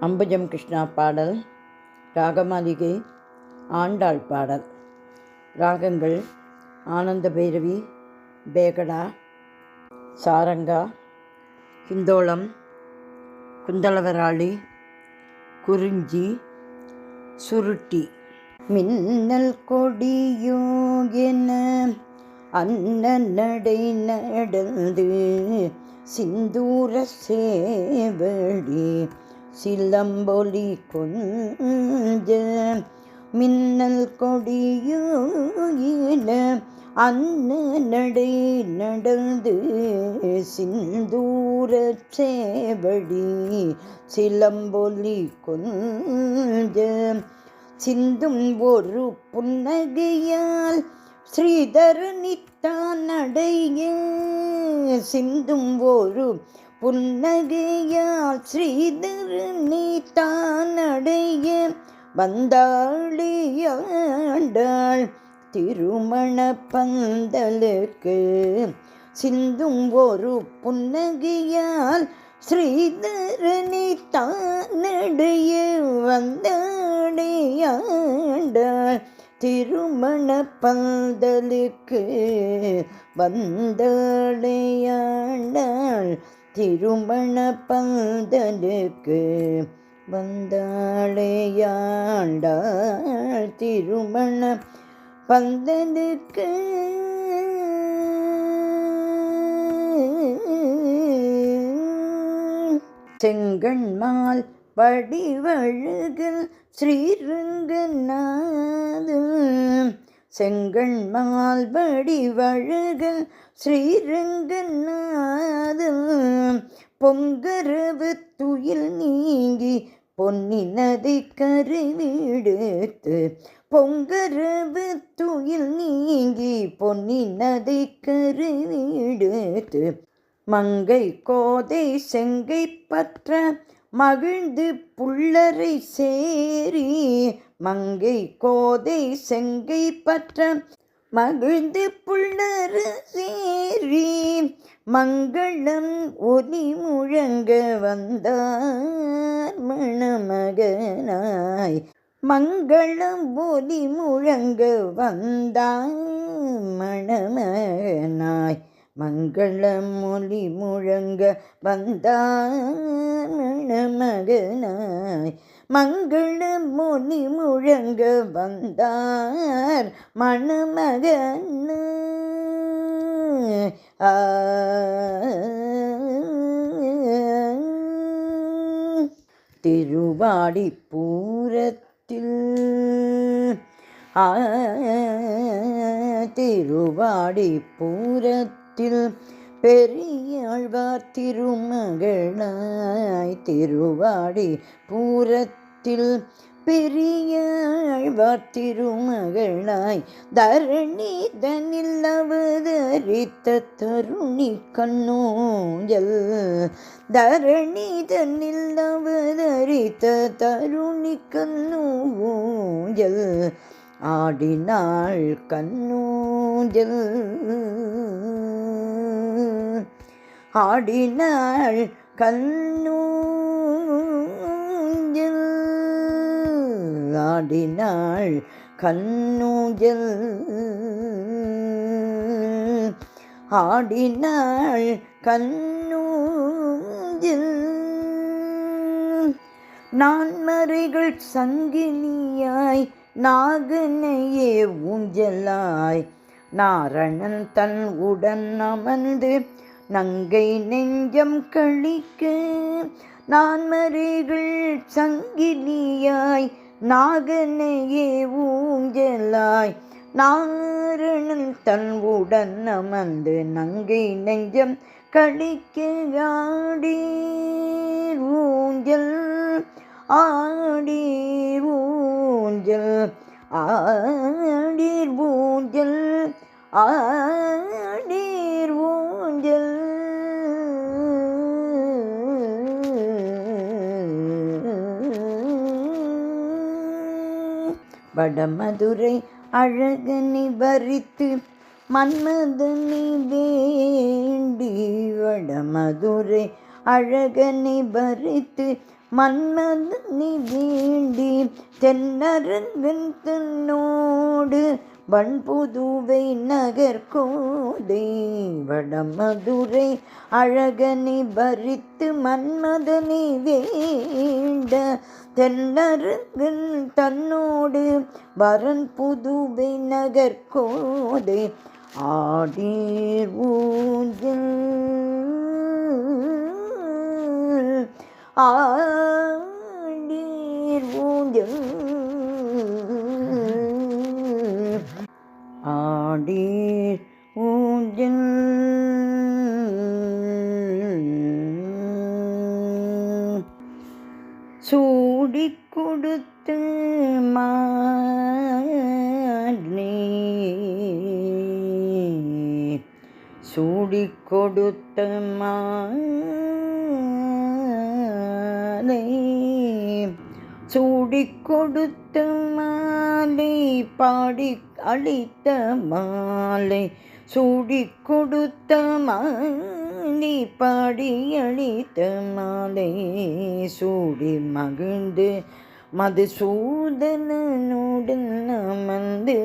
அம்புஜம் கிருஷ்ணா பாடல். ராகமாளிகை ஆண்டாள் பாடல். ராகங்கள் ஆனந்த பைரவி, பேகடா, சாரங்கா, ஹிந்தோளம், குந்தளவராளி, குறிஞ்சி, சுருட்டி. மின்னல் கொடியோ என அன்ன நடை நடந்து சிந்தூர சேவடி சிலம்பொலி கொஞ்ச மின்னல் கொடியோ என அன்ன நடை நடந்து சிந்தூர சேவடி சிலம்பொலி கொஞ்ச சிந்தும் ஒரு புன்னகையால் ஸ்ரீதரனித்தான் அடைய சிந்தும் ஒரு புன்னகையால் ஸ்ரீதரனித்தான் அடைய வந்தாளியாண்டாள் திருமண பந்தலுக்கு சிந்தும் ஒரு புன்னகையால் ஸ்ரீதரனித்தான் அடைய வந்தாளியாண்டாள் திருமண பந்தலுக்கு வந்தாளையாண்டாள் திருமண பந்தலுக்கு வந்தாளையாண்டாள் திருமண பந்தலுக்கு செங்கண்மால் வடிவழகில் ஸ்ரீரங்கநாதன் செங்கண்மால் வடிவழகில் ஸ்ரீரங்கநாதன் பொங்கரவு துயில் நீங்கி பொன்னி நதி கருவிடுத்து பொங்கரவு துயில் நீங்கி பொன்னி நதி கருவிடுத்து மங்கை கோதை செங்கை பற்ற மகிழ்ந்து புள்ளரை சேரி மங்கை கோதை செங்கை பற்ற மகிழ்ந்து புள்ளர சேரி மங்களம் ஒலி முழங்க வந்தார் மணமகனாய் மங்களம் ஒலி முழங்க வந்தார் மணமகனாய் மங்களம் ஒலி முழங்க வந்தார் மணமகனாய் மங்களம் ஒலி முழங்க வந்தார் மணமகனாய் திருவாடி பூரத்தில் திருவாடி பூரத்தில் பெரியாழ்வார் திருமகளாய் திருவாடி பூரத்தில் பெரியாழ்வார் திருமகளாய் தரணிதனில் அவதரித்த தருணி கண்ணூஞ்சல் தரணிதனில் அவதரித்த தருணி கண்ணூஞ்சல் ஆடினாள் கண்ணூஞ்சல் ஆடினாள் கண்ணூஞ்சல் ஆடினாள் கண்ணூஞ்சல் ஆடினாள் கண்ணூஞ்சல் நான்மறைகள் சங்கிலியாய் நாகனையே ஊஞ்சலாய் நாரணன் தன் உடன் அமர்ந்து நங்கை நெஞ்சம் கழிக்க நான்மறைகள் சங்கிலியாய் நாகனையே ஊஞ்சலாய் நாரணன் தன் உடன் அமர்ந்து நங்கை நெஞ்சம் கழிக்க ஆடீர் ஊஞ்சல் ஆடீர் ஊஞ்சல் ஆடீர் ஊஞ்சல் ஆடீர் ஊஞ்சல் வடமதுரை அழகனை வரித்து மன்மதனை வேண்டி வடமதுரை அழகனை பறித்து மன்மதனை வேண்டி தென்னரங்கன் தன்னோடு வன்புதுவை நகர்கோதை வடமதுரை அழகனை பறித்து மன்மதனை வேண்ட தென்னரங்கன் தன்னோடு வரன் புதுவை நகர்கோதை ஆடீர் ஊஞ்சல் ஆடீர் ஊஞ்சல் ஆடீர் ஊஞ்சல் சூடிக் கொடுத்து மாலை சூடிக் கொடுத்த மாலை சூடிக் கொடுத்த மாலை பாடி அளித்த மாலை சூடிக் கொடுத்த மாலை பாடி அளித்த மாலை சூடி மகிழ்ந்து மதுசூதனனுடன் அமர்ந்து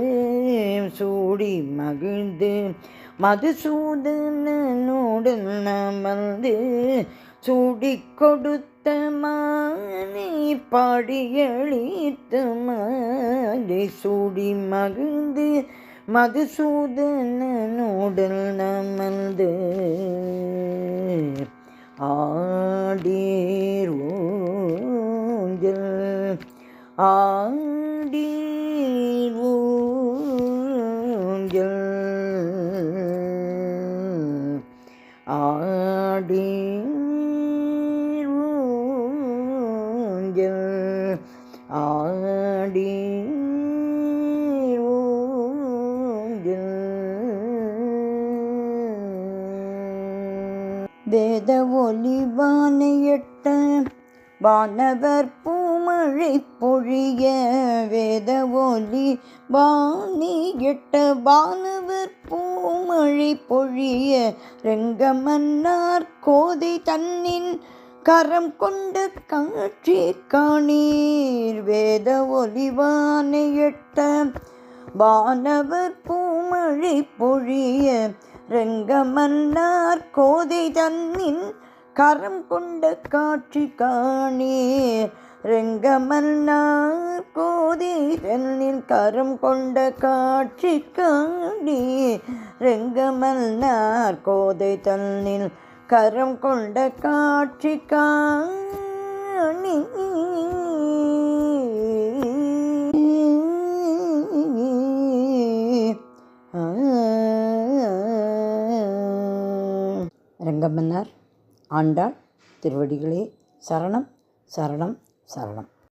சூடி மகிழ்ந்து மதுசூதனனுடன் அமர்ந்து சூடிக் கொடுத்த மாலை பாடி அளித்த மாலை சூடி மகிழ்ந்து மதுசூதனனுடன் அமர்ந்து ஆடீர் ஊஞ்சல் ஆடீர் ஊஞ்சல் ஆடீர் ஊஞ்சல் ஆடீர் வேத ஒலி வானையட்ட வானவர் பூமழை பொழிய வேத ஒலி வானையட்ட வானவர் பூமழை பொழிய ரெங்கமன்னார் கோதை தன்னின் கரம் கொண்ட காட்சி காணீர் வேத ஒலி வானையட்ட வானவர் பூமழை பொழிய ரெங்கமன்னார் கோதை தன்னின் கரம் கொண்ட காட்சி காணீர் ரெங்கமன்னார் கோதை தன்னின் கரம் கொண்ட காட்சி காணீர் ரெங்கமன்னார் கோதை தன்னின் கரம் கொண்ட காட்சி காணீர் ரெங்கமன்னார் ஆண்டாள் திருவடிகளே சரணம் சரணம் சரணம்.